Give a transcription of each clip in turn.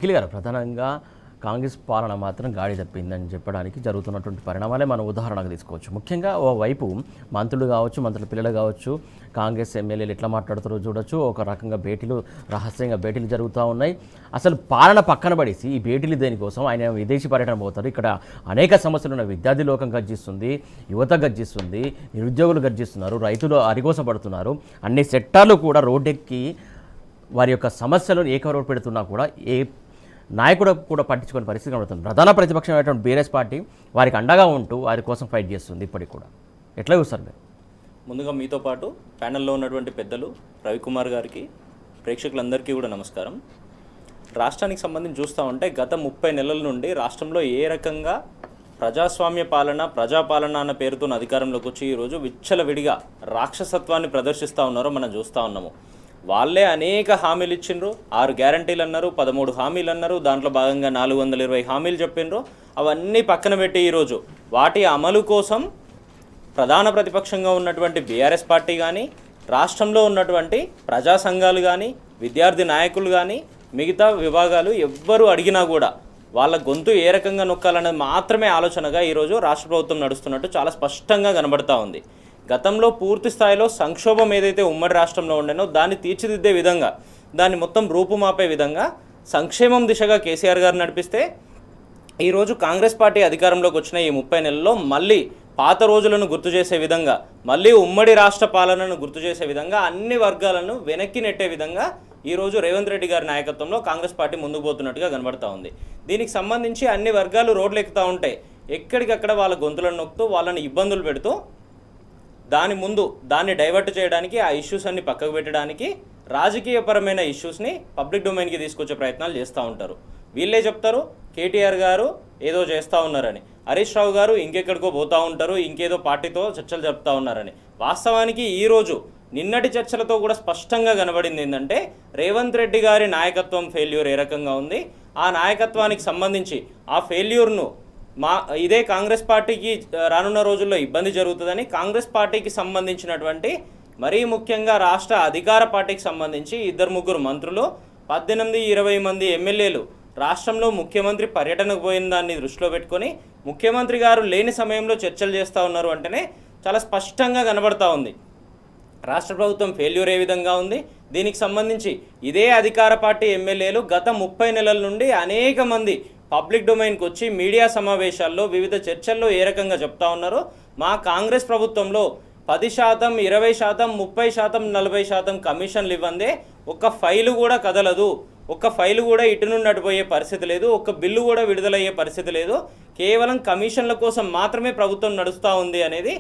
అఖిల్ గారు ప్రధానంగా కాంగ్రెస్ పాలన మాత్రం గాడి తప్పిందని చెప్పడానికి జరుగుతున్నటువంటి పరిణామాలే మనం ఉదాహరణకు తీసుకోవచ్చు. ముఖ్యంగా ఓవైపు మంత్రులు కావచ్చు, మంత్రుల పిల్లలు కావచ్చు, కాంగ్రెస్ ఎమ్మెల్యేలు ఎట్లా మాట్లాడుతారో చూడొచ్చు. ఒక రకంగా రహస్యంగా భేటీలు జరుగుతూ ఉన్నాయి. అసలు పాలన పక్కన పడేసి ఈ భేటీలు దేనికోసం? ఆయన విదేశీ పర్యటన పోతారు. ఇక్కడ అనేక సమస్యలు ఉన్న విద్యార్థి లోకం గర్జిస్తుంది, యువత గర్జిస్తుంది, నిరుద్యోగులు గర్జిస్తున్నారు, రైతులు అరిగోసపడుతున్నారు. అన్ని సెక్టార్లు కూడా రోడ్డెక్కి వారి యొక్క సమస్యలను ఏకరోడ్ పెడుతున్నా కూడా ఏ నాయకుడు కూడా పట్టించుకునే పరిస్థితి కనబడుతుంది. ప్రధాన ప్రతిపక్షమైనటువంటి బీఆర్ఎస్ పార్టీ వారికి అండగా ఉంటూ వారి కోసం ఫైట్ చేస్తుంది. ఇప్పటికి కూడా ఎట్లా చూస్తారు మీరు? ముందుగా మీతో పాటు ప్యానెల్లో ఉన్నటువంటి పెద్దలు రవికుమార్ గారికి, ప్రేక్షకులందరికీ కూడా నమస్కారం. రాష్ట్రానికి సంబంధించి చూస్తూ ఉంటే గత 30 నెలల నుండి రాష్ట్రంలో ఏ రకంగా ప్రజాస్వామ్య పాలన, ప్రజాపాలన అన్న పేరుతో అధికారంలోకి వచ్చి ఈరోజు విచ్చలవిడిగా రాక్షసత్వాన్ని ప్రదర్శిస్తూ ఉన్నారో మనం చూస్తూ ఉన్నాము. వాళ్ళే అనేక హామీలు ఇచ్చిండ్రు. 6 గ్యారంటీలు అన్నారు, 13 హామీలు అన్నారు. దాంట్లో భాగంగా 420 హామీలు చెప్పిండ్రు. అవన్నీ పక్కన పెట్టి ఈరోజు వాటి అమలు కోసం ప్రధాన ప్రతిపక్షంగా ఉన్నటువంటి బీఆర్ఎస్ పార్టీ కానీ, రాష్ట్రంలో ఉన్నటువంటి ప్రజా సంఘాలు కానీ, విద్యార్థి నాయకులు కానీ, మిగతా విభాగాలు ఎవ్వరు అడిగినా కూడా వాళ్ళ గొంతు ఏ రకంగా నొక్కాలనేది మాత్రమే ఆలోచనగా ఈరోజు రాష్ట్ర ప్రభుత్వం నడుస్తున్నట్టు చాలా స్పష్టంగా కనబడతా ఉంది. గతంలో పూర్తి స్థాయిలో సంక్షోభం ఏదైతే ఉమ్మడి రాష్ట్రంలో ఉండేనో దాన్ని తీర్చిదిద్దే విధంగా, దాన్ని మొత్తం రూపుమాపే విధంగా సంక్షేమం దిశగా కేసీఆర్ గారు నడిపిస్తే, ఈరోజు కాంగ్రెస్ పార్టీ అధికారంలోకి వచ్చిన ఈ 30 నెలల్లో మళ్ళీ పాత రోజులను గుర్తు చేసే విధంగా, మళ్ళీ ఉమ్మడి రాష్ట్ర పాలనను గుర్తు చేసే విధంగా, అన్ని వర్గాలను వెనక్కి నెట్టే విధంగా ఈరోజు రేవంత్ రెడ్డి గారి నాయకత్వంలో కాంగ్రెస్ పార్టీ ముందుకు పోతున్నట్టుగా కనబడతా ఉంది. దీనికి సంబంధించి అన్ని వర్గాలు రోడ్లు ఎక్కుతూ ఉంటే ఎక్కడికక్కడ వాళ్ళ గొంతులను నొక్కుతూ వాళ్ళని ఇబ్బందులు పెడుతూ దాన్ని డైవర్ట్ చేయడానికి, ఆ ఇష్యూస్ అన్ని పక్కకు పెట్టడానికి రాజకీయపరమైన ఇష్యూస్ని పబ్లిక్ డొమైన్కి తీసుకొచ్చే ప్రయత్నాలు చేస్తూ ఉంటారు. వీళ్ళే చెప్తారు కేటీఆర్ గారు ఏదో చేస్తూ ఉన్నారని, హరీష్ రావు గారు ఇంకెక్కడికో పోతూ ఉంటారు, ఇంకేదో పార్టీతో చర్చలు జరుపుతూ ఉన్నారని. వాస్తవానికి ఈరోజు నిన్నటి చర్చలతో కూడా స్పష్టంగా కనబడింది ఏంటంటే రేవంత్ రెడ్డి గారి నాయకత్వం ఫెయిల్యూర్ ఏ రకంగా ఉంది. ఆ నాయకత్వానికి సంబంధించి ఆ ఫెయిల్యూర్ను ఇదే కాంగ్రెస్ పార్టీకి రానున్న రోజుల్లో ఇబ్బంది జరుగుతుందని, కాంగ్రెస్ పార్టీకి సంబంధించినటువంటి మరీ ముఖ్యంగా రాష్ట్ర అధికార పార్టీకి సంబంధించి 2-3 మంత్రులు, 18-20 మంది ఎమ్మెల్యేలు రాష్ట్రంలో ముఖ్యమంత్రి పర్యటనకు పోయిన దాన్ని దృష్టిలో పెట్టుకొని ముఖ్యమంత్రి గారు లేని సమయంలో చర్చలు చేస్తూ ఉన్నారు అంటేనే చాలా స్పష్టంగా కనబడతా ఉంది రాష్ట్ర ప్రభుత్వం ఫెయిల్యూర్ ఏ విధంగా ఉంది. దీనికి సంబంధించి ఇదే అధికార పార్టీ ఎమ్మెల్యేలు గత 30 నెలల నుండి అనేక మంది పబ్లిక్ డొమైన్కి వచ్చి మీడియా సమావేశాల్లో వివిధ చర్చల్లో ఏ రకంగా చెప్తా ఉన్నారో, మా కాంగ్రెస్ ప్రభుత్వంలో 10%, 20%, 30%, 40% కమిషన్లు ఇవ్వందే ఒక్క ఫైలు కూడా కదలదు, ఒక్క ఫైలు కూడా ఇటు నుండి అటుపోయే పరిస్థితి లేదు, ఒక్క బిల్లు కూడా విడుదలయ్యే పరిస్థితి లేదు, కేవలం కమిషన్ల కోసం మాత్రమే ప్రభుత్వం నడుస్తూ ఉంది అనేది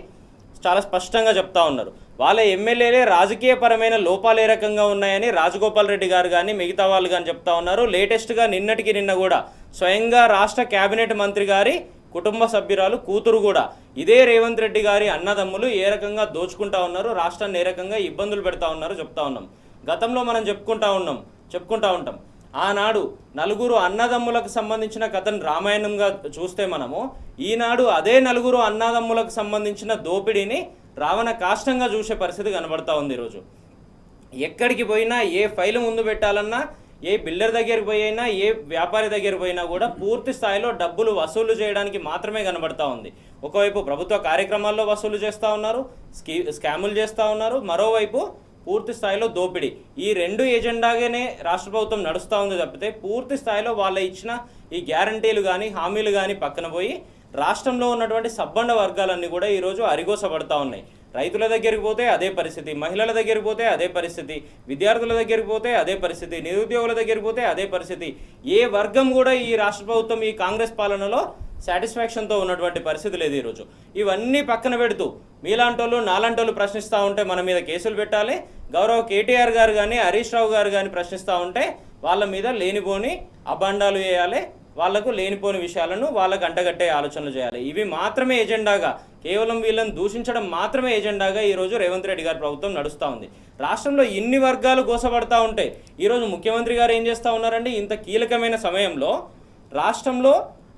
చాలా స్పష్టంగా చెప్తా ఉన్నారు. వాళ్ళ ఎమ్మెల్యేలే రాజకీయపరమైన లోపాలు ఏ రకంగా ఉన్నాయని రాజగోపాల్ రెడ్డి గారు కానీ మిగతా వాళ్ళు కానీ చెప్తా ఉన్నారు. లేటెస్ట్గా నిన్నటికి నిన్న కూడా స్వయంగా రాష్ట్ర కేబినెట్ మంత్రి గారి కుటుంబ సభ్యురాలు కూతురు కూడా ఇదే రేవంత్ రెడ్డి గారి అన్నదమ్ములు ఏ రకంగా దోచుకుంటా ఉన్నారు, రాష్ట్రాన్ని ఏ రకంగా ఇబ్బందులు పెడతా ఉన్నారో చెప్తా ఉన్నాం. గతంలో మనం చెప్పుకుంటా ఉంటాం ఆనాడు 4 అన్నదమ్ములకు సంబంధించిన కథను రామాయణంగా చూస్తే మనము ఈనాడు అదే 4 అన్నదమ్ములకు సంబంధించిన దోపిడీని రావణ కాష్టంగా చూసే పరిస్థితి కనబడతా ఉంది. ఈరోజు ఎక్కడికి పోయినా, ఏ ఫైలు ముందు పెట్టాలన్నా, ఏ బిల్డర్ దగ్గరికి పోయినా, ఏ వ్యాపారి దగ్గరికి పోయినా కూడా పూర్తి స్థాయిలో డబ్బులు వసూలు చేయడానికి మాత్రమే కనబడతా ఉంది. ఒకవైపు ప్రభుత్వ కార్యక్రమాల్లో వసూలు చేస్తూ ఉన్నారు, స్కాములు చేస్తూ ఉన్నారు, మరోవైపు పూర్తి స్థాయిలో దోపిడీ. ఈ 2 ఎజెండాగానే రాష్ట్ర ప్రభుత్వం నడుస్తూ ఉంది తప్పితే పూర్తి స్థాయిలో వాళ్ళ ఇచ్చిన ఈ గ్యారంటీలు కానీ హామీలు కానీ పక్కన పోయి రాష్ట్రంలో ఉన్నటువంటి సబ్బండ వర్గాలన్నీ కూడా ఈరోజు అరిగోసపడతా ఉన్నాయి. రైతుల దగ్గరికి పోతే అదే పరిస్థితి, మహిళల దగ్గరికి పోతే అదే పరిస్థితి, విద్యార్థుల దగ్గరికి పోతే అదే పరిస్థితి, నిరుద్యోగుల దగ్గరికి పోతే అదే పరిస్థితి. ఏ వర్గం కూడా ఈ రాష్ట్ర ప్రభుత్వం ఈ కాంగ్రెస్ పాలనలో సాటిస్ఫాక్షన్తో ఉన్నటువంటి పరిస్థితి లేదు. ఈరోజు ఇవన్నీ పక్కన పెడుతూ మీలాంటోళ్ళు నాలాంటోళ్ళు ప్రశ్నిస్తూ ఉంటే మన మీద కేసులు పెట్టాలి, గౌరవ కేటీఆర్ గారు కానీ హరీష్ రావు గారు కానీ ప్రశ్నిస్తూ ఉంటే వాళ్ళ మీద లేనిపోని అభాండాలు వేయాలి, వాళ్లకు లేనిపోని విషయాలను వాళ్ళకు అంటగట్టే ఆలోచనలు చేయాలి. ఇవి మాత్రమే ఎజెండాగా, కేవలం వీళ్ళని దూషించడం మాత్రమే ఎజెండాగా ఈరోజు రేవంత్ రెడ్డి గారి ప్రభుత్వం నడుస్తూ ఉంది. రాష్ట్రంలో ఇన్ని వర్గాలు గోసపడతా ఉంటే ఈరోజు ముఖ్యమంత్రి గారు ఏం చేస్తూ ఉన్నారండి? ఇంత కీలకమైన సమయంలో రాష్ట్రంలో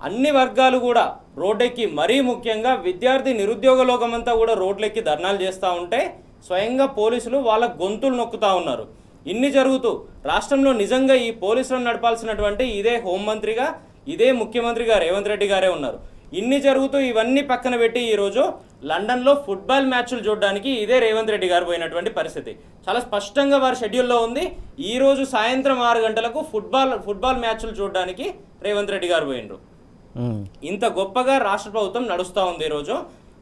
అన్ని వర్గాలు కూడా రోడ్డెక్కి, మరీ ముఖ్యంగా విద్యార్థి నిరుద్యోగ లోకమంతా కూడా రోడ్లెక్కి ధర్నాలు చేస్తూ ఉంటే స్వయంగా పోలీసులు వాళ్ళ గొంతులు నొక్కుతూ ఉన్నారు. ఇన్ని జరుగుతూ రాష్ట్రంలో నిజంగా ఈ పోలీసులను నడపాల్సినటువంటి ఇదే హోంమంత్రిగా ఇదే ముఖ్యమంత్రిగా రేవంత్ రెడ్డి గారే ఉన్నారు. ఇన్ని జరుగుతూ ఇవన్నీ పక్కన పెట్టి ఈరోజు లండన్లో ఫుట్బాల్ మ్యాచ్లు చూడడానికి ఇదే రేవంత్ రెడ్డి గారు పోయినటువంటి పరిస్థితి చాలా స్పష్టంగా వారి షెడ్యూల్లో ఉంది. ఈరోజు సాయంత్రం 6 గంటలకు ఫుట్బాల్ మ్యాచ్లు చూడడానికి రేవంత్ రెడ్డి గారు పోయినరు. ఇంత గొప్పగా రాష్ట్ర ప్రభుత్వం నడుస్తూ ఉంది. ఈరోజు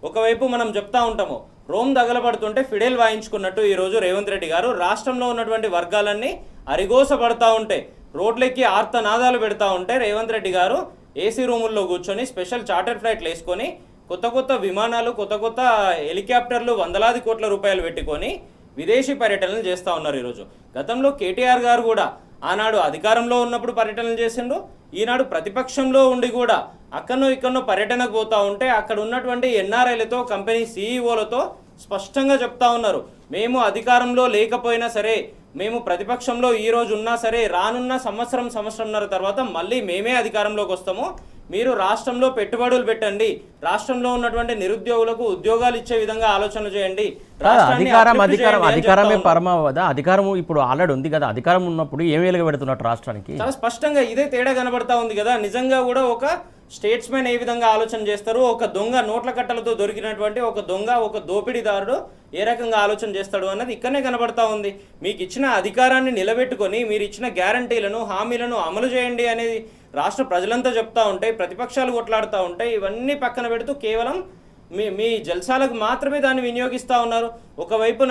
ఒకవైపు మనం చెప్తా ఉంటాము రోమ్ తగలబడుతుంటే ఫిడేల్ వాయించుకున్నట్టు ఈరోజు రేవంత్ రెడ్డి గారు రాష్ట్రంలో ఉన్నటువంటి వర్గాలన్నీ అరిగోసపడతా ఉంటే రోడ్లెక్కి ఆర్తనాదాలు పెడతా ఉంటే రేవంత్ రెడ్డి గారు ఏసీ రూముల్లో కూర్చొని స్పెషల్ చార్టర్ ఫ్లైట్లు వేసుకొని కొత్త విమానాలు కొత్త హెలికాప్టర్లు వందలాది కోట్ల రూపాయలు పెట్టుకొని విదేశీ పర్యటనలు చేస్తూ ఉన్నారు. ఈరోజు గతంలో కేటీఆర్ గారు కూడా ఆనాడు అధికారంలో ఉన్నప్పుడు పర్యటనలు చేసిండు, ఈనాడు ప్రతిపక్షంలో ఉండి కూడా అక్కడనో ఇక్కడనో పర్యటనకు పోతూ ఉంటే అక్కడ ఉన్నటువంటి ఎన్ఆర్ఐలతో కంపెనీ సీఈఓలతో స్పష్టంగా చెప్తా ఉన్నారు, మేము అధికారంలో లేకపోయినా సరే మేము ప్రతిపక్షంలో ఈరోజు ఉన్నా సరే రానున్న సంవత్సరంన్నర తర్వాత మళ్ళీ మేమే అధికారంలోకి వస్తాము, మీరు రాష్ట్రంలో పెట్టుబడులు పెట్టండి, రాష్ట్రంలో ఉన్నటువంటి నిరుద్యోగులకు ఉద్యోగాలు ఇచ్చే విధంగా ఆలోచనలు చేయండి. అధికారమే పరమావధి. అధికారం ఇప్పుడు ఆల్రెడీ ఉంది కదా, అధికారం ఉన్నప్పుడు ఏం వెలుగబెడుతున్నట్టు రాష్ట్రానికి చాలా స్పష్టంగా ఇదే తేడా కనబడతా ఉంది కదా. నిజంగా కూడా ఒక స్టేట్స్మెన్ ఏ విధంగా ఆలోచన చేస్తారు, ఒక దొంగ నోట్ల కట్టలతో దొరికినటువంటి ఒక దొంగ ఒక దోపిడీదారుడు ఏ రకంగా ఆలోచన చేస్తాడు అన్నది ఇక్కడనే కనబడతా ఉంది. మీకు ఇచ్చిన అధికారాన్ని నిలబెట్టుకొని మీరు ఇచ్చిన గ్యారంటీలను హామీలను అమలు చేయండి అనేది రాష్ట్ర ప్రజలంతా చెప్తా ఉంటే ప్రతిపక్షాలు కొట్లాడుతూ ఉంటాయి. ఇవన్నీ పక్కన పెడుతూ కేవలం మీ జల్సాలకు మాత్రమే దాన్ని వినియోగిస్తూ ఉన్నారు. ఒకవైపు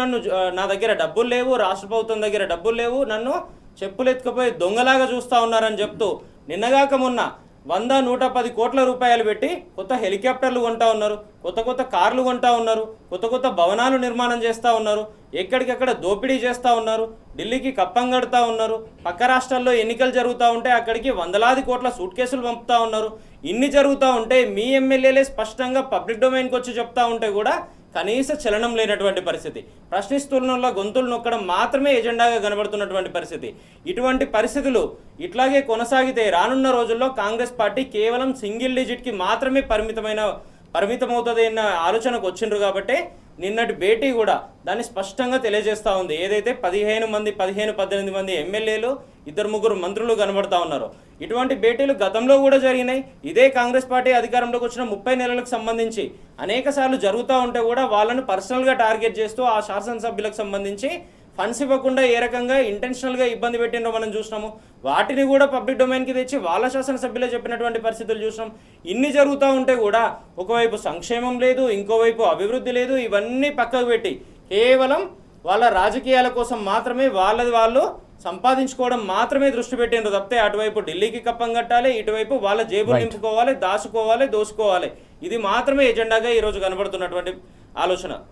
నా దగ్గర డబ్బులు లేవు, రాష్ట్ర ప్రభుత్వం దగ్గర డబ్బులు లేవు, నన్ను చెప్పులు ఎత్తుకుపోయి దొంగలాగా చూస్తూ ఉన్నారని చెప్తూ నిన్నగాక మొన్న 100-110 కోట్ల రూపాయలు పెట్టి కొత్త హెలికాప్టర్లు కొంటా ఉన్నారు, కొత్త కార్లు కొంటా ఉన్నారు, కొత్త భవనాలు నిర్మాణం చేస్తూ ఉన్నారు, ఎక్కడికక్కడ దోపిడీ చేస్తూ ఉన్నారు, ఢిల్లీకి కప్పం కడుతూ ఉన్నారు, పక్క రాష్ట్రాల్లో ఎన్నికలు జరుగుతూ ఉంటే అక్కడికి వందలాది కోట్ల సూట్ కేసులు పంపుతూ ఉన్నారు. ఇన్ని జరుగుతూ ఉంటే మీ ఎమ్మెల్యేలే స్పష్టంగా పబ్లిక్ డొమైన్కి వచ్చి చెప్తా ఉంటే కూడా కనీస చలనం లేనటువంటి పరిస్థితి, ప్రశ్నిస్తున్న గొంతులు నొక్కడం మాత్రమే ఎజెండాగా కనబడుతున్నటువంటి పరిస్థితి. ఇటువంటి పరిస్థితులు ఇట్లాగే కొనసాగితే రానున్న రోజుల్లో కాంగ్రెస్ పార్టీ కేవలం సింగిల్ డిజిట్కి మాత్రమే పరిమితమవుతుంది అన్న ఆలోచనకు వచ్చిండ్రు. కాబట్టి నిన్నటి భేటీ కూడా దాన్ని స్పష్టంగా తెలియజేస్తూ ఉంది. ఏదైతే 15-18 మంది ఎమ్మెల్యేలు 2-3 మంత్రులు కనబడతా ఉన్నారు. ఇటువంటి భేటీలు గతంలో కూడా జరిగినాయి. ఇదే కాంగ్రెస్ పార్టీ అధికారంలోకి వచ్చిన 30 నెలలకు సంబంధించి అనేక సార్లు జరుగుతూ ఉంటే కూడా వాళ్ళను పర్సనల్గా టార్గెట్ చేస్తూ ఆ శాసనసభ్యులకు సంబంధించి ఫండ్స్ ఇవ్వకుండా ఏ రకంగా ఇంటెన్షనల్గా ఇబ్బంది పెట్టినో మనం చూసినాము. వాటిని కూడా పబ్లిక్ డొమైన్కి తెచ్చి వాళ్ళ శాసనసభ్యులే చెప్పినటువంటి పరిస్థితులు చూసినాం. ఇన్ని జరుగుతూ ఉంటే కూడా ఒకవైపు సంక్షేమం లేదు, ఇంకోవైపు అభివృద్ధి లేదు. ఇవన్నీ పక్కకు పెట్టి కేవలం వాళ్ళ రాజకీయాల కోసం మాత్రమే వాళ్ళు సంపాదించుకోవడం మాత్రమే దృష్టి పెట్టిండ్రు తప్పితే అటువైపు ఢిల్లీకి కప్పం కట్టాలి, ఇటువైపు వాళ్ళ జేబులు నింపుకోవాలి, దోసుకోవాలి. ఇది మాత్రమే ఎజెండాగా ఈరోజు కనబడుతున్నటువంటి ఆలోచన.